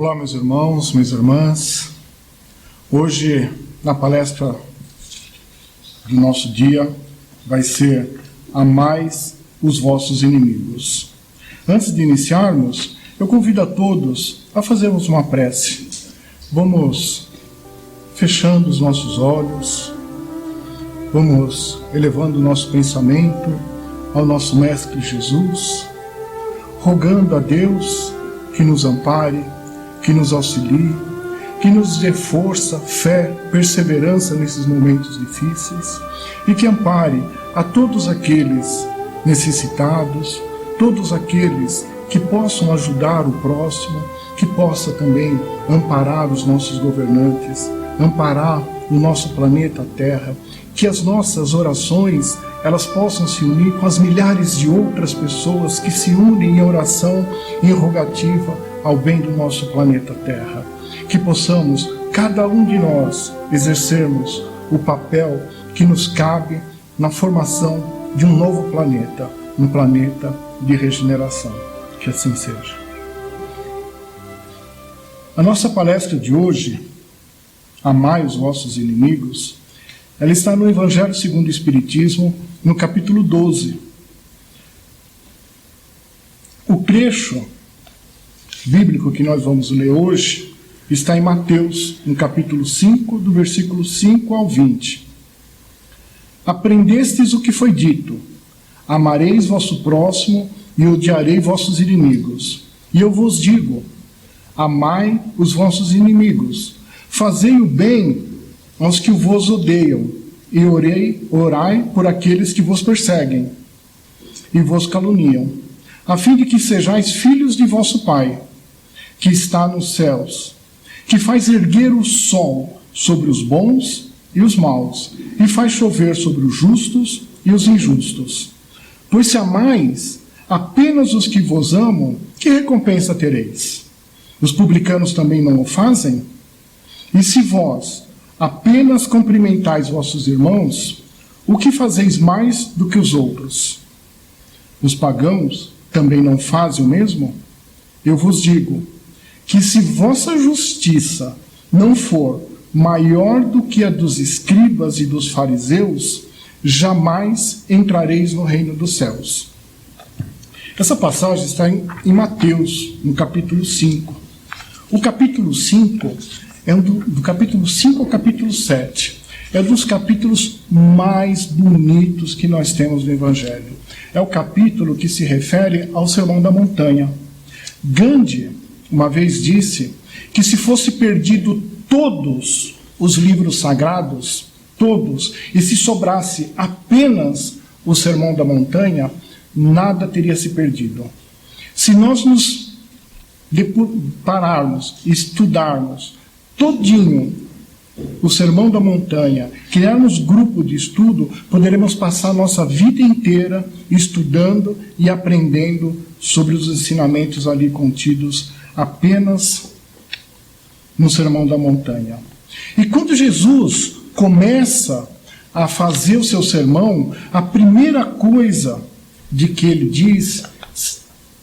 Olá, meus irmãos, minhas irmãs. Hoje, na palestra do nosso dia, vai ser Amais os vossos inimigos. Antes de iniciarmos, eu convido a todos a fazermos uma prece. Vamos fechando os nossos olhos, vamos elevando o nosso pensamento ao nosso Mestre Jesus, rogando a Deus que nos ampare, que nos auxilie, que nos dê força, fé, perseverança nesses momentos difíceis e que ampare a todos aqueles necessitados, todos aqueles que possam ajudar o próximo, que possa também amparar os nossos governantes, amparar o nosso planeta Terra, que as nossas orações elas possam se unir com as milhares de outras pessoas que se unem em oração e em rogativa ao bem do nosso planeta Terra. Que possamos, cada um de nós, exercermos o papel que nos cabe na formação de um novo planeta, um planeta de regeneração. Que assim seja. A nossa palestra de hoje, Amai os vossos inimigos, ela está no Evangelho segundo o Espiritismo, no capítulo 12. O trecho bíblico que nós vamos ler hoje está em Mateus, no capítulo 5, do versículo 5 ao 20. Aprendestes o que foi dito: amareis vosso próximo e odiarei vossos inimigos. E eu vos digo: amai os vossos inimigos, fazei o bem aos que vos odeiam, e orai por aqueles que vos perseguem e vos caluniam, a fim de que sejais filhos de vosso Pai, que está nos céus, que faz erguer o sol sobre os bons e os maus, e faz chover sobre os justos e os injustos. Pois se amais apenas os que vos amam, que recompensa tereis? Os publicanos também não o fazem? E se vós apenas cumprimentais vossos irmãos, o que fazeis mais do que os outros? Os pagãos também não fazem o mesmo? Eu vos digo que se vossa justiça não for maior do que a dos escribas e dos fariseus, jamais entrareis no reino dos céus. Essa passagem está em Mateus, no capítulo 5. O capítulo 5 é do capítulo 5 ao capítulo 7. É um dos capítulos mais bonitos que nós temos no Evangelho. É o capítulo que se refere ao Sermão da Montanha. Gandhi uma vez disse que se fosse perdido todos os livros sagrados, todos, e se sobrasse apenas o Sermão da Montanha, nada teria se perdido. Se nós nos pararmos e estudarmos todinho o Sermão da Montanha, criarmos grupo de estudo, poderemos passar a nossa vida inteira estudando e aprendendo sobre os ensinamentos ali contidos apenas no Sermão da Montanha. E quando Jesus começa a fazer o seu sermão, a primeira coisa de que ele diz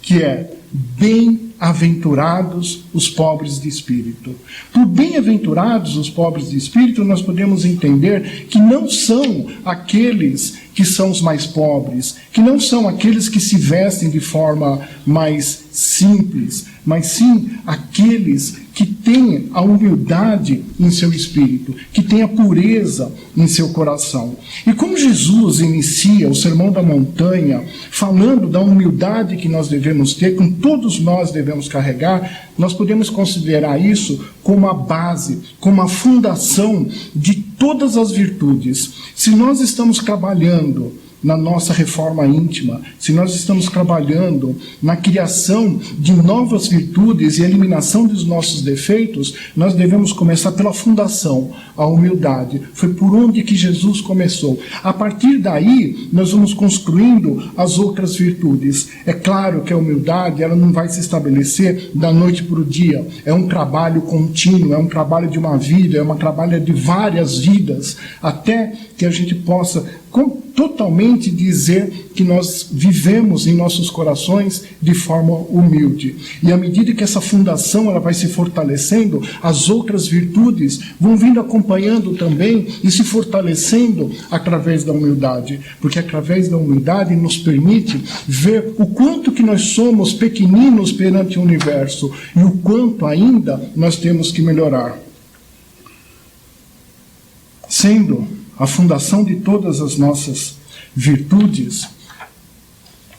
que é: bem-aventurados os pobres de espírito. Por bem-aventurados os pobres de espírito, nós podemos entender que não são aqueles que são os mais pobres, que não são aqueles que se vestem de forma mais simples, mas sim aqueles que têm a humildade em seu espírito, que têm a pureza em seu coração. E como Jesus inicia o Sermão da Montanha falando da humildade que nós devemos ter, que todos nós devemos carregar, nós podemos considerar isso como a base, como a fundação de todas as virtudes. Se nós estamos trabalhando na nossa reforma íntima, se nós estamos trabalhando na criação de novas virtudes e eliminação dos nossos defeitos, nós devemos começar pela fundação, a humildade. Foi por onde que Jesus começou. A partir daí, nós vamos construindo as outras virtudes. É claro que a humildade ela não vai se estabelecer da noite para o dia. É um trabalho contínuo, é um trabalho de uma vida, é um trabalho de várias vidas, até que a gente possa totalmente dizer que nós vivemos em nossos corações de forma humilde. E à medida que essa fundação ela vai se fortalecendo, as outras virtudes vão vindo acompanhando também e se fortalecendo através da humildade. Porque através da humildade nos permite ver o quanto que nós somos pequeninos perante o universo e o quanto ainda nós temos que melhorar. Sendo a fundação de todas as nossas virtudes,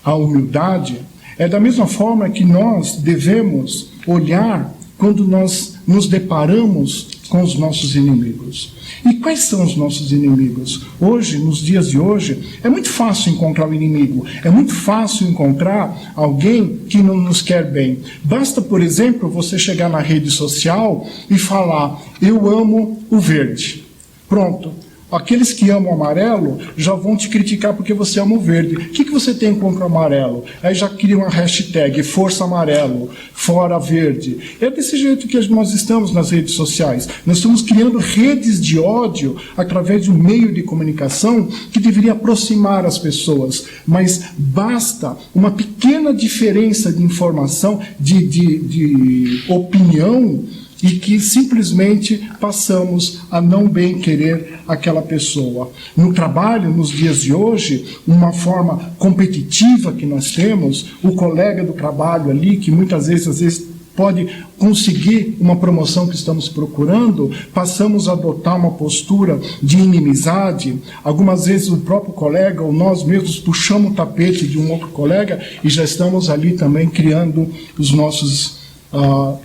a humildade, é da mesma forma que nós devemos olhar quando nós nos deparamos com os nossos inimigos. E quais são os nossos inimigos? Hoje, nos dias de hoje, é muito fácil encontrar o inimigo, é muito fácil encontrar alguém que não nos quer bem. Basta, por exemplo, você chegar na rede social e falar, eu amo o verde. Pronto. Aqueles que amam o amarelo já vão te criticar porque você ama o verde. O que você tem contra o amarelo? Aí já cria uma hashtag, força amarelo, fora verde. É desse jeito que nós estamos nas redes sociais. Nós estamos criando redes de ódio através de um meio de comunicação que deveria aproximar as pessoas. Mas basta uma pequena diferença de informação, de opinião, e que simplesmente passamos a não bem querer aquela pessoa. No trabalho, nos dias de hoje, uma forma competitiva que nós temos, o colega do trabalho ali, que muitas vezes, às vezes, pode conseguir uma promoção que estamos procurando, passamos a adotar uma postura de inimizade. Algumas vezes o próprio colega ou nós mesmos puxamos o tapete de um outro colega e já estamos ali também criando os nossos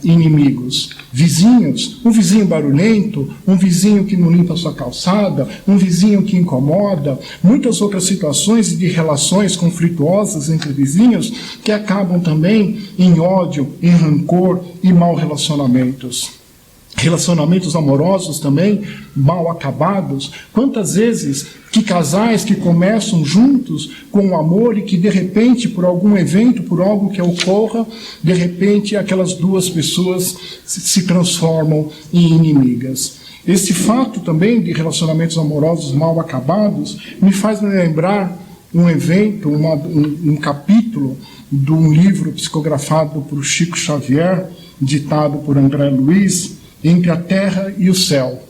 inimigos. Vizinhos, um vizinho barulhento, um vizinho que não limpa a sua calçada, um vizinho que incomoda, muitas outras situações de relações conflituosas entre vizinhos que acabam também em ódio, em rancor e mau relacionamentos. Relacionamentos amorosos também mal acabados. Quantas vezes que casais que começam juntos com o amor e que de repente por algum evento, por algo que ocorra, de repente aquelas duas pessoas se transformam em inimigas. Esse fato também de relacionamentos amorosos mal acabados me faz me lembrar um evento, um capítulo de um livro psicografado por Chico Xavier, ditado por André Luiz, Entre a Terra e o Céu.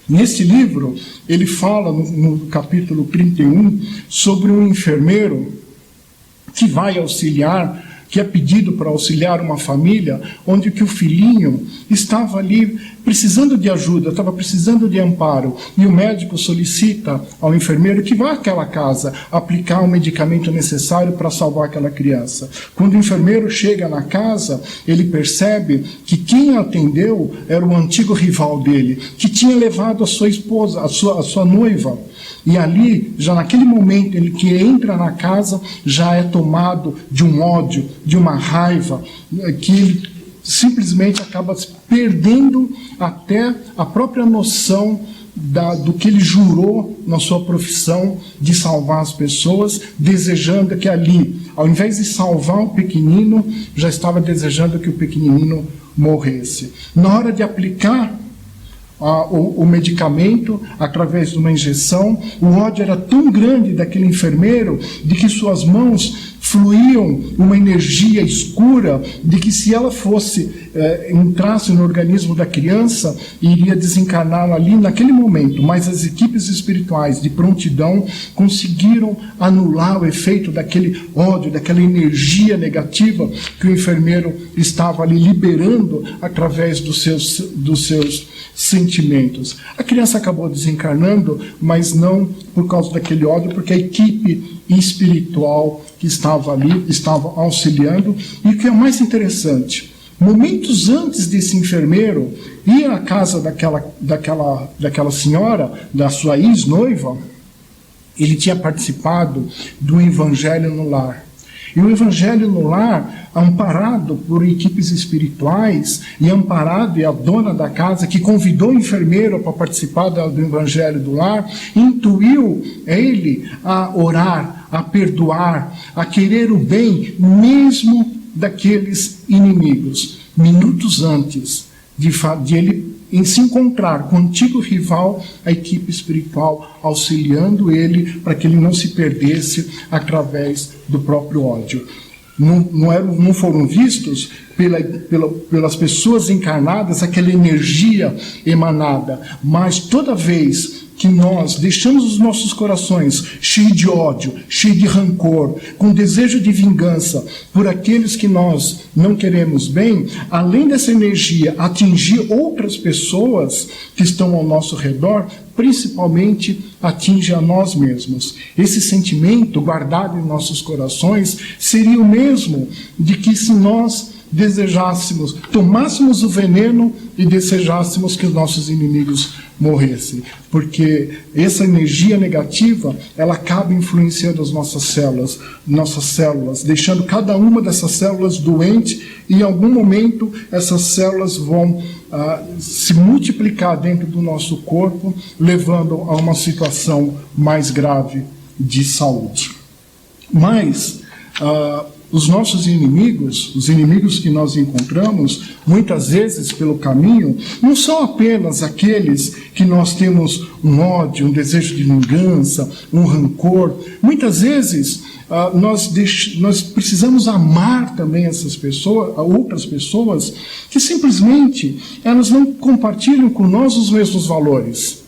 Nesse livro, ele fala, no capítulo 31, sobre um enfermeiro que vai auxiliar, que é pedido para auxiliar uma família, onde que o filhinho estava ali precisando de ajuda, estava precisando de amparo, e o médico solicita ao enfermeiro que vá àquela casa aplicar o medicamento necessário para salvar aquela criança. Quando o enfermeiro chega na casa, ele percebe que quem atendeu era o antigo rival dele, que tinha levado a sua esposa, a sua noiva. E ali, já naquele momento, ele que entra na casa, já é tomado de um ódio, de uma raiva, que ele simplesmente acaba perdendo até a própria noção do que ele jurou na sua profissão de salvar as pessoas, desejando que ali, ao invés de salvar o pequenino, já estava desejando que o pequenino morresse. Na hora de aplicar o medicamento, através de uma injeção, o ódio era tão grande daquele enfermeiro, de que suas mãos fluíam uma energia escura, de que se ela entrasse no organismo da criança, iria desencarná-la ali naquele momento. Mas as equipes espirituais de prontidão conseguiram anular o efeito daquele ódio, daquela energia negativa que o enfermeiro estava ali liberando através dos seus sentimentos. A criança acabou desencarnando, mas não por causa daquele ódio, porque a equipe espiritual que estava ali, estava auxiliando. E o que é mais interessante, momentos antes desse enfermeiro ir à casa daquela senhora, da sua ex-noiva, ele tinha participado do Evangelho no Lar. E o Evangelho no Lar, amparado por equipes espirituais, e amparado, e a dona da casa, que convidou o enfermeiro para participar do Evangelho do Lar, intuiu ele a orar, a perdoar, a querer o bem, mesmo daqueles inimigos. Minutos antes de ele em se encontrar com o antigo rival, a equipe espiritual auxiliando ele para que ele não se perdesse através do próprio ódio. Não foram vistos pelas pessoas encarnadas aquela energia emanada, mas toda vez que nós deixamos os nossos corações cheios de ódio, cheios de rancor, com desejo de vingança por aqueles que nós não queremos bem, além dessa energia atingir outras pessoas que estão ao nosso redor, principalmente atinge a nós mesmos. Esse sentimento guardado em nossos corações seria o mesmo de que se nós desejássemos, tomássemos o veneno e desejássemos que os nossos inimigos morressem. Porque essa energia negativa, ela acaba influenciando as nossas células, deixando cada uma dessas células doente, e em algum momento essas células vão se multiplicar dentro do nosso corpo, levando a uma situação mais grave de saúde. Mas os nossos inimigos, os inimigos que nós encontramos, muitas vezes pelo caminho, não são apenas aqueles que nós temos um ódio, um desejo de vingança, um rancor. Muitas vezes nós precisamos amar também essas pessoas, outras pessoas, que simplesmente elas não compartilham com nós os mesmos valores.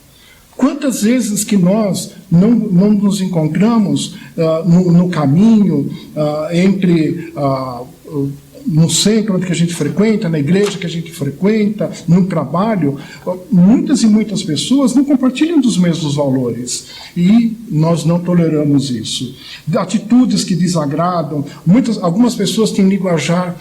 Quantas vezes que nós não nos encontramos no caminho, no centro onde a gente frequenta, na igreja que a gente frequenta, no trabalho, muitas e muitas pessoas não compartilham dos mesmos valores. E nós não toleramos isso. Atitudes que desagradam, algumas pessoas têm linguajar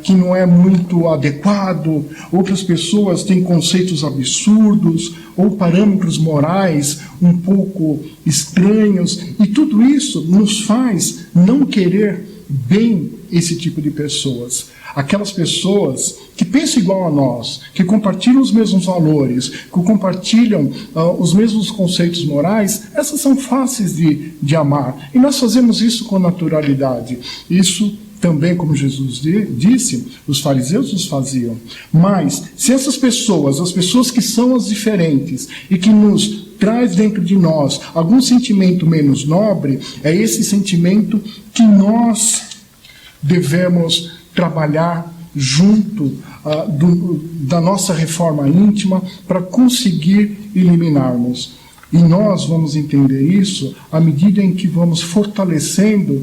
que não é muito adequado, outras pessoas têm conceitos absurdos, ou parâmetros morais um pouco estranhos, e tudo isso nos faz não querer bem esse tipo de pessoas. Aquelas pessoas que pensam igual a nós, que compartilham os mesmos valores, que compartilham os mesmos conceitos morais, essas são fáceis de amar. E nós fazemos isso com naturalidade. Isso também, como Jesus disse, os fariseus os faziam. Mas, se essas pessoas, as pessoas que são as diferentes e que nos traz dentro de nós algum sentimento menos nobre, é esse sentimento que nós devemos trabalhar junto da nossa reforma íntima para conseguir eliminarmos. E nós vamos entender isso à medida em que vamos fortalecendo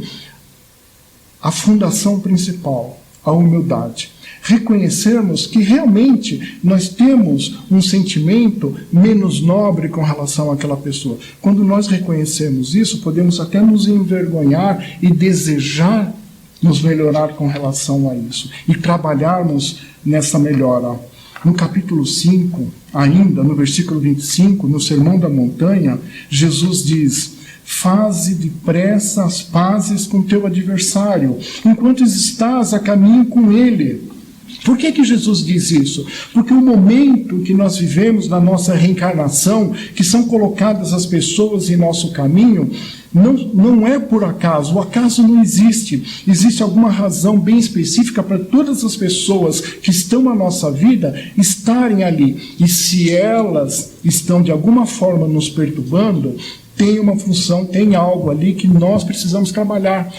a fundação principal, a humildade. Reconhecermos que realmente nós temos um sentimento menos nobre com relação àquela pessoa. Quando nós reconhecemos isso, podemos até nos envergonhar e desejar nos melhorar com relação a isso. E trabalharmos nessa melhora. No capítulo 5, ainda, no versículo 25, no Sermão da Montanha, Jesus diz: faze depressa as pazes com teu adversário, enquanto estás a caminho com ele. Por que Jesus diz isso? Porque o momento que nós vivemos na nossa reencarnação, que são colocadas as pessoas em nosso caminho, não é por acaso. O acaso não existe. Existe alguma razão bem específica para todas as pessoas que estão na nossa vida estarem ali. E se elas estão de alguma forma nos perturbando, tem uma função, tem algo ali que nós precisamos trabalhar.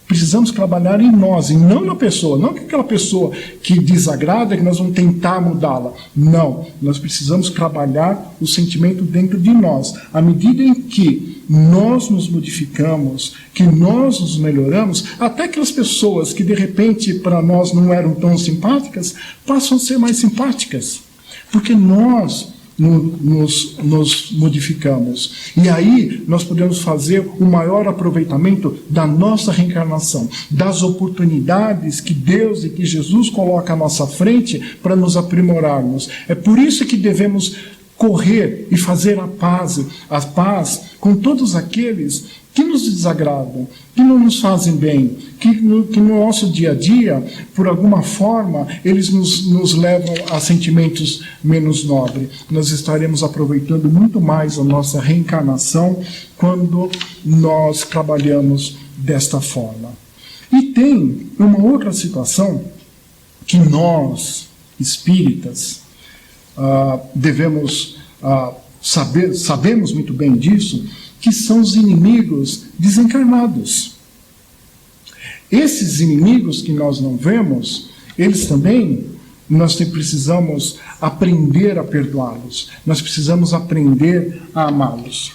Precisamos trabalhar em nós, e não na pessoa. Não que aquela pessoa que desagrada, que nós vamos tentar mudá-la. Não, nós precisamos trabalhar o sentimento dentro de nós. À medida em que nós nos modificamos, que nós nos melhoramos, até aquelas pessoas que de repente para nós não eram tão simpáticas, passam a ser mais simpáticas. Porque nós nos modificamos. E aí nós podemos fazer o maior aproveitamento da nossa reencarnação, das oportunidades que Deus e que Jesus coloca à nossa frente para nos aprimorarmos. É por isso que devemos correr e fazer a paz com todos aqueles que nos desagradam, que não nos fazem bem, que no nosso dia a dia, por alguma forma, eles nos levam a sentimentos menos nobres. Nós estaremos aproveitando muito mais a nossa reencarnação quando nós trabalhamos desta forma. E tem uma outra situação que nós, espíritas, sabemos muito bem disso, que são os inimigos desencarnados. Esses inimigos que nós não vemos, eles também, nós precisamos aprender a perdoá-los. Nós precisamos aprender a amá-los.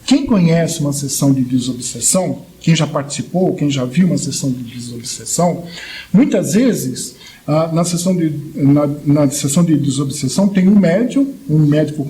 Quem conhece uma sessão de desobsessão, quem já participou, quem já viu uma sessão de desobsessão, muitas vezes, na sessão de desobsessão tem um médico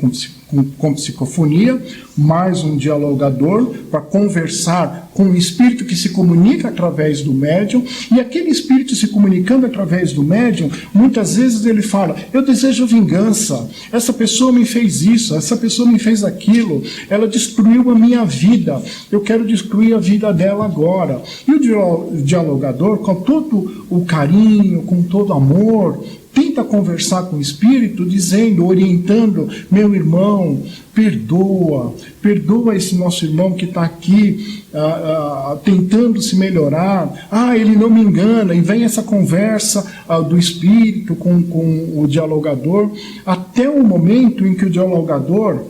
com psicofonia, mais um dialogador para conversar com um espírito que se comunica através do médium, e aquele espírito se comunicando através do médium, muitas vezes ele fala: eu desejo vingança, essa pessoa me fez isso, essa pessoa me fez aquilo, ela destruiu a minha vida, eu quero destruir a vida dela agora. E o dialogador, com todo o carinho, com todo o amor, tenta conversar com o espírito, dizendo, orientando: meu irmão, perdoa esse nosso irmão que está aqui tentando se melhorar. Ele não me engana. E vem essa conversa do espírito com o dialogador, até o momento em que o dialogador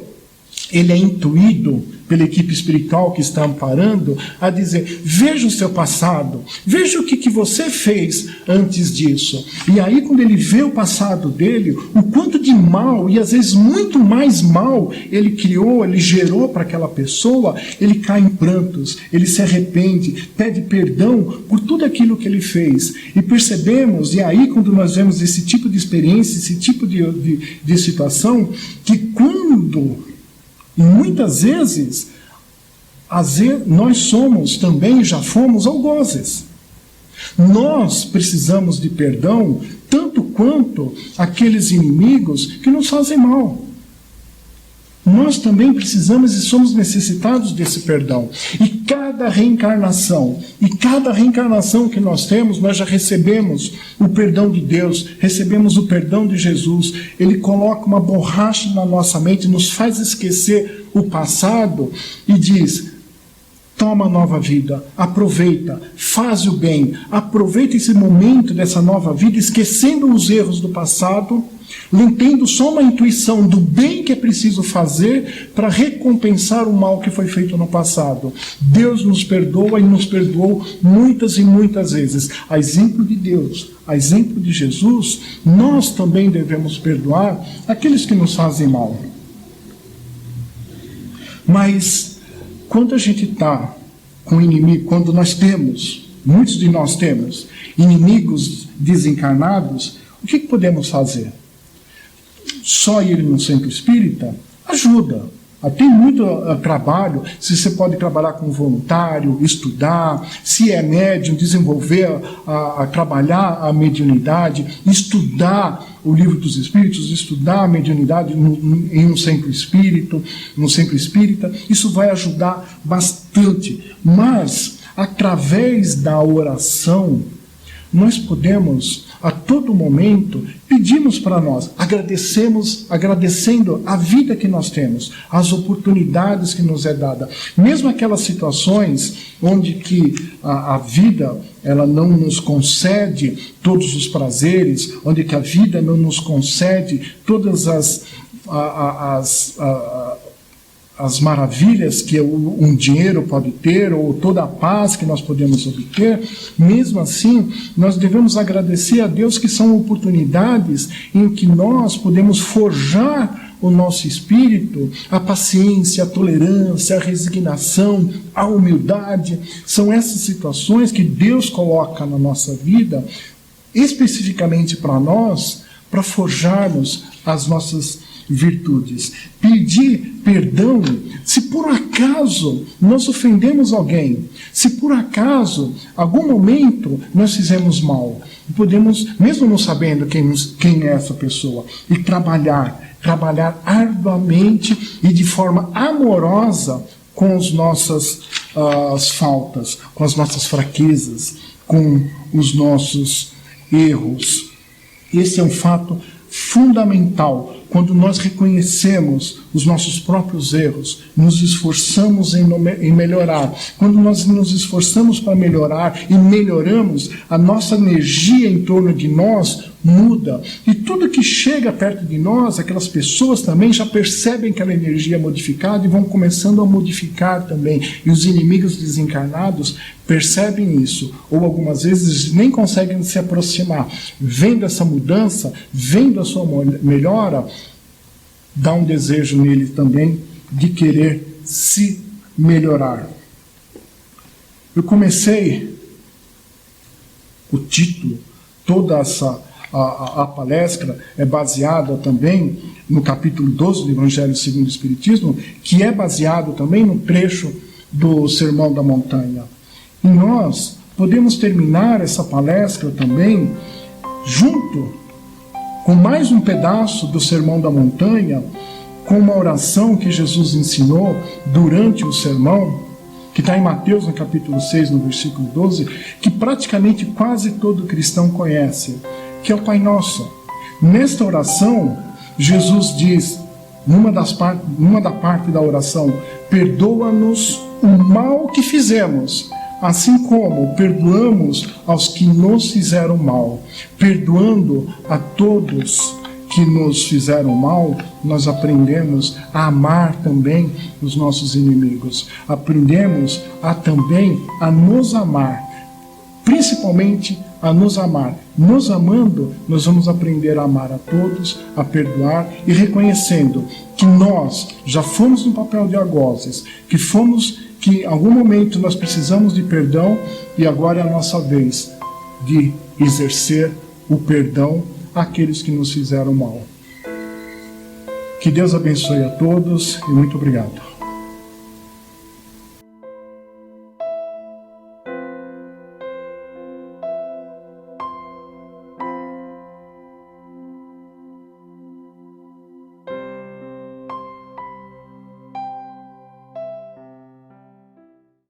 ele é intuído pela equipe espiritual que está amparando, a dizer: veja o seu passado, veja o que você fez antes disso. E aí, quando ele vê o passado dele, o quanto de mal, e às vezes muito mais mal, ele criou, ele gerou para aquela pessoa, ele cai em prantos, ele se arrepende, pede perdão por tudo aquilo que ele fez. E percebemos, e aí quando nós vemos esse tipo de experiência, esse tipo de situação, que quando... E muitas vezes, nós somos também, já fomos algozes. Nós precisamos de perdão tanto quanto aqueles inimigos que nos fazem mal. Nós também precisamos e somos necessitados desse perdão. E cada reencarnação que nós temos, nós já recebemos o perdão de Deus, recebemos o perdão de Jesus. Ele coloca uma borracha na nossa mente, nos faz esquecer o passado e diz: toma nova vida, aproveita, faz o bem, aproveita esse momento dessa nova vida, esquecendo os erros do passado, tendo só uma intuição do bem que é preciso fazer para recompensar o mal que foi feito no passado. Deus nos perdoa e nos perdoou muitas e muitas vezes. A exemplo de Deus, a exemplo de Jesus, nós também devemos perdoar aqueles que nos fazem mal. Mas quando a gente está com inimigo, quando nós temos, muitos de nós temos, inimigos desencarnados, o que podemos fazer? Só ir no centro espírita ajuda. Tem muito trabalho. Se você pode trabalhar com voluntário, estudar, se é médium, desenvolver, trabalhar a mediunidade, estudar o livro dos Espíritos, estudar a mediunidade em um centro espírita, isso vai ajudar bastante. Mas, através da oração, nós podemos, a todo momento, pedimos para nós, agradecendo a vida que nós temos, as oportunidades que nos é dada, mesmo aquelas situações onde que a vida ela não nos concede todos os prazeres, onde que a vida não nos concede todas as maravilhas que um dinheiro pode ter, ou toda a paz que nós podemos obter. Mesmo assim, nós devemos agradecer a Deus que são oportunidades em que nós podemos forjar o nosso espírito, a paciência, a tolerância, a resignação, a humildade. São essas situações que Deus coloca na nossa vida, especificamente para nós, para forjarmos as nossas virtudes. Pedir perdão se por acaso nós ofendemos alguém, se por acaso, algum momento, nós fizemos mal. Podemos, mesmo não sabendo quem é essa pessoa, e trabalhar arduamente e de forma amorosa com as nossas faltas, com as nossas fraquezas, com os nossos erros. Esse é um fato fundamental. Quando nós reconhecemos os nossos próprios erros, nos esforçamos em melhorar. Quando nós nos esforçamos para melhorar e melhoramos, a nossa energia em torno de nós muda. E tudo que chega perto de nós, aquelas pessoas também já percebem aquela energia modificada e vão começando a modificar também. E os inimigos desencarnados percebem isso, ou algumas vezes nem conseguem se aproximar. Vendo essa mudança, vendo a sua melhora, dá um desejo nele também de querer se melhorar. Eu comecei o título, toda a palestra é baseada também no capítulo 12 do Evangelho segundo o Espiritismo, que é baseado também no trecho do Sermão da Montanha. E nós podemos terminar essa palestra também junto com mais um pedaço do Sermão da Montanha, com uma oração que Jesus ensinou durante o sermão, que está em Mateus, no capítulo 6, no versículo 12, que praticamente quase todo cristão conhece, que é o Pai Nosso. Nesta oração, Jesus diz, numa da parte da oração, perdoa-nos o mal que fizemos, assim como perdoamos aos que nos fizeram mal. Perdoando a todos que nos fizeram mal, nós aprendemos a amar também os nossos inimigos. Aprendemos também a nos amar, principalmente a nos amar. Nos amando, nós vamos aprender a amar a todos, a perdoar e reconhecendo que nós já fomos no papel de algozes, que em algum momento nós precisamos de perdão e agora é a nossa vez de exercer o perdão àqueles que nos fizeram mal. Que Deus abençoe a todos e muito obrigado.